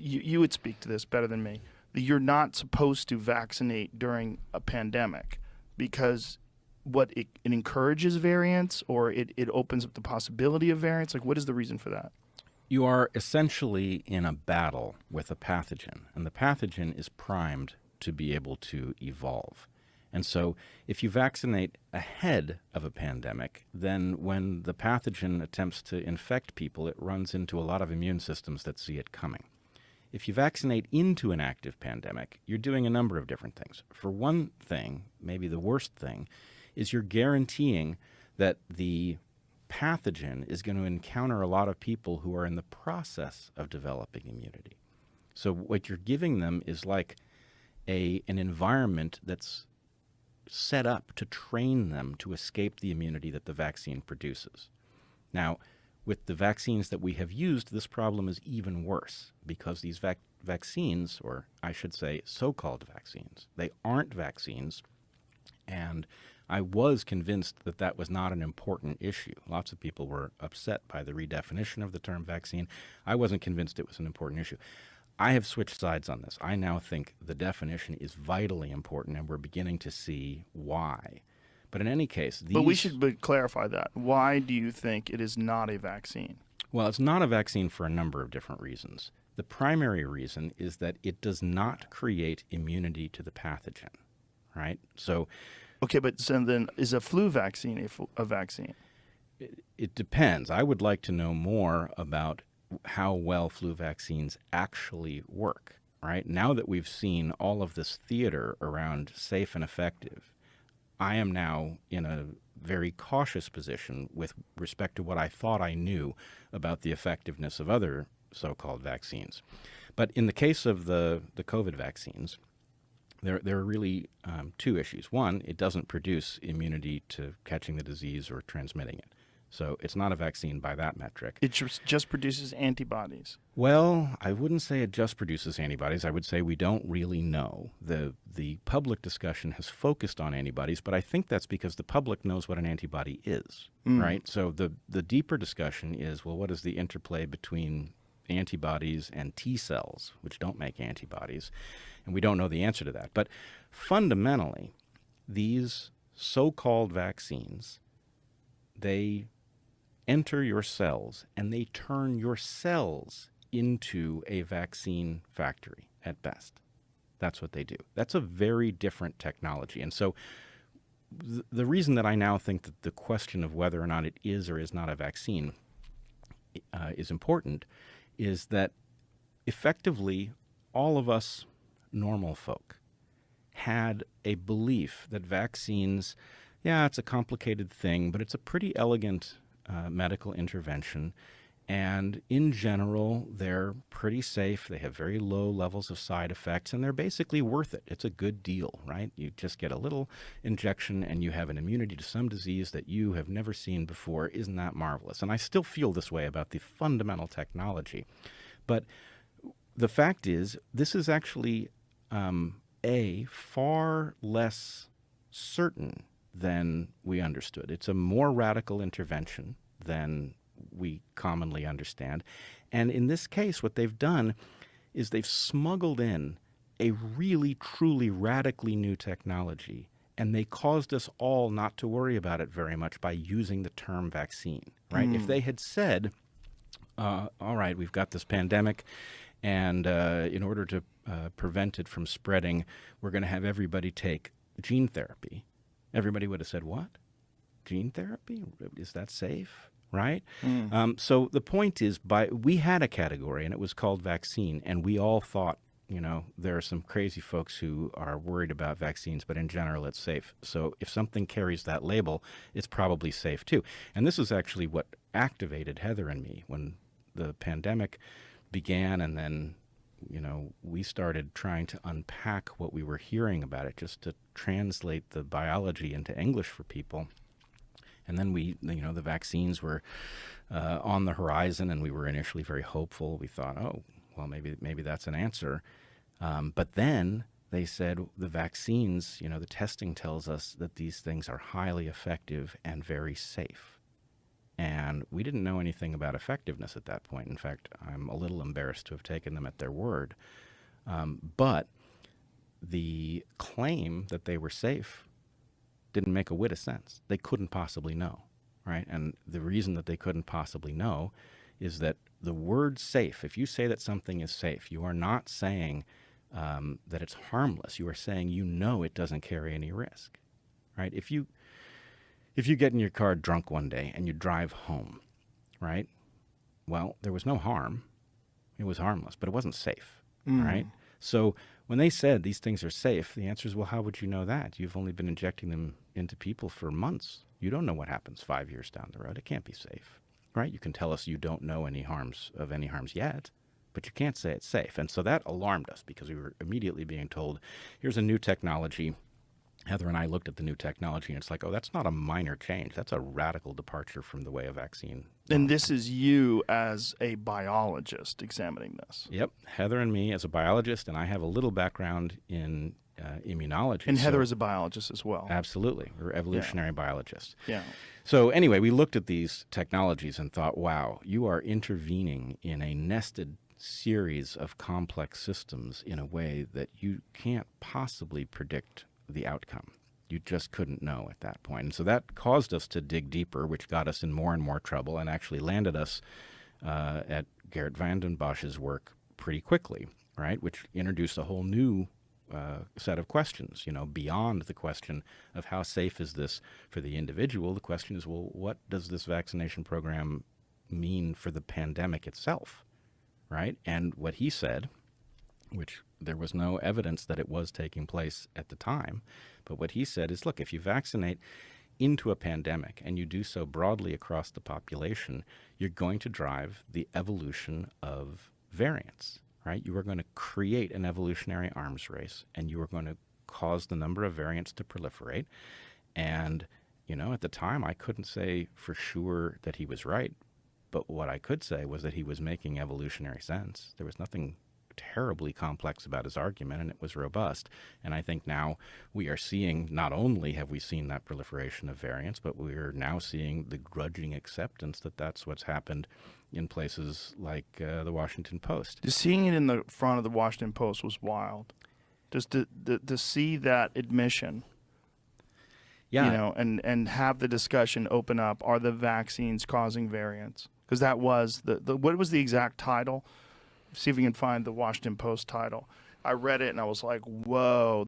you would speak to this better than me. You're not supposed to vaccinate during a pandemic because it encourages variants, or it opens up the possibility of variants? Like, what is the reason for that? You are essentially in a battle with a pathogen, and the pathogen is primed to be able to evolve. And so if you vaccinate ahead of a pandemic, then when the pathogen attempts to infect people, it runs into a lot of immune systems that see it coming. If you vaccinate into an active pandemic, you're doing a number of different things. For one thing, maybe the worst thing, is you're guaranteeing that the pathogen is going to encounter a lot of people who are in the process of developing immunity. So what you're giving them is like an environment that's set up to train them to escape the immunity that the vaccine produces. Now, with the vaccines that we have used, this problem is even worse because these vaccines, or I should say so-called vaccines, they aren't vaccines, and I was convinced that that was not an important issue. Lots of people were upset by the redefinition of the term vaccine. I wasn't convinced it was an important issue. I have switched sides on this. I now think the definition is vitally important, and we're beginning to see why. But in any case, But we should clarify that. Why do you think it is not a vaccine? Well, it's not a vaccine for a number of different reasons. The primary reason is that it does not create immunity to the pathogen, right? So, okay, but so then is a flu vaccine a vaccine? It depends. I would like to know more about how well flu vaccines actually work, right? Now that we've seen all of this theater around safe and effective, I am now in a very cautious position with respect to what I thought I knew about the effectiveness of other so-called vaccines. But in the case of the COVID vaccines, there are really two issues. One, it doesn't produce immunity to catching the disease or transmitting it. So it's not a vaccine by that metric. It just produces antibodies. Well, I wouldn't say it just produces antibodies. I would say we don't really know. The public discussion has focused on antibodies, but I think that's because the public knows what an antibody is, right? So the deeper discussion is, well, what is the interplay between antibodies and T cells, which don't make antibodies? And we don't know the answer to that. But fundamentally, these so-called vaccines, they enter your cells and they turn your cells into a vaccine factory at best. That's what they do. That's a very different technology. And so the reason that I now think that the question of whether or not it is or is not a vaccine is important is that effectively all of us normal folk had a belief that vaccines, yeah, it's a complicated thing, but it's a pretty elegant medical intervention. And in general, they're pretty safe. They have very low levels of side effects, and they're basically worth it. It's a good deal, right? You just get a little injection, and you have an immunity to some disease that you have never seen before. Isn't that marvelous? And I still feel this way about the fundamental technology. But the fact is, this is actually far less certain than we understood. It's a more radical intervention than we commonly understand. And in this case, what they've done is they've smuggled in a really, truly radically new technology, and they caused us all not to worry about it very much by using the term vaccine, right? If they had said, all right, we've got this pandemic, and in order to prevent it from spreading, we're going to have everybody take gene therapy, everybody would have said, what? Gene therapy? Is that safe? Right? So the point is, we had a category, and it was called vaccine, and we all thought, there are some crazy folks who are worried about vaccines, but in general it's safe. So if something carries that label, it's probably safe too. And this is actually what activated Heather and me when the pandemic began, and then we started trying to unpack what we were hearing about it, just to translate the biology into English for people. And then the vaccines were on the horizon, and we were initially very hopeful. We thought, oh, well, maybe that's an answer. But then they said the vaccines, the testing tells us that these things are highly effective and very safe. And we didn't know anything about effectiveness at that point. In fact, I'm a little embarrassed to have taken them at their word. But the claim that they were safe didn't make a whit of sense. They couldn't possibly know, right? And the reason that they couldn't possibly know is that the word safe, if you say that something is safe, you are not saying that it's harmless. You are saying you know it doesn't carry any risk, right? If you get in your car drunk one day and you drive home, right? Well, there was no harm. It was harmless, but it wasn't safe, right? So when they said these things are safe, the answer is, well, how would you know that? You've only been injecting them into people for months. You don't know what happens 5 years down the road. It can't be safe, right? You can tell us you don't know any harms yet, but you can't say it's safe. And so that alarmed us because we were immediately being told, here's a new technology. Heather and I looked at the new technology, and it's like, oh, that's not a minor change. That's a radical departure from the way a vaccine. And this is you as a biologist examining this. Yep. Heather and me as a biologist, and I have a little background in immunology. And Heather is a biologist as well. Absolutely. We're evolutionary biologists. Yeah. So anyway, we looked at these technologies and thought, wow, you are intervening in a nested series of complex systems in a way that you can't possibly predict the outcome. You just couldn't know at that point. And so that caused us to dig deeper, which got us in more and more trouble and actually landed us at Gerrit Vanden Bosch's work pretty quickly, right? Which introduced a whole new set of questions, beyond the question of how safe is this for the individual. The question is, well, what does this vaccination program mean for the pandemic itself, right? And what he said, which there was no evidence that it was taking place at the time. But what he said is, look, if you vaccinate into a pandemic and you do so broadly across the population, you're going to drive the evolution of variants, right? You are going to create an evolutionary arms race, and you are going to cause the number of variants to proliferate. And, at the time, I couldn't say for sure that he was right. But what I could say was that he was making evolutionary sense. There was nothing terribly complex about his argument, and it was robust. And I think now we are seeing, not only have we seen that proliferation of variants, but we're now seeing the grudging acceptance that that's what's happened in places like the Washington Post. Just seeing it in the front of the Washington Post was wild. Just to see that admission, and have the discussion open up, are the vaccines causing variants? Because that was what was the exact title? See if we can find the Washington Post title. I read it and I was like, whoa.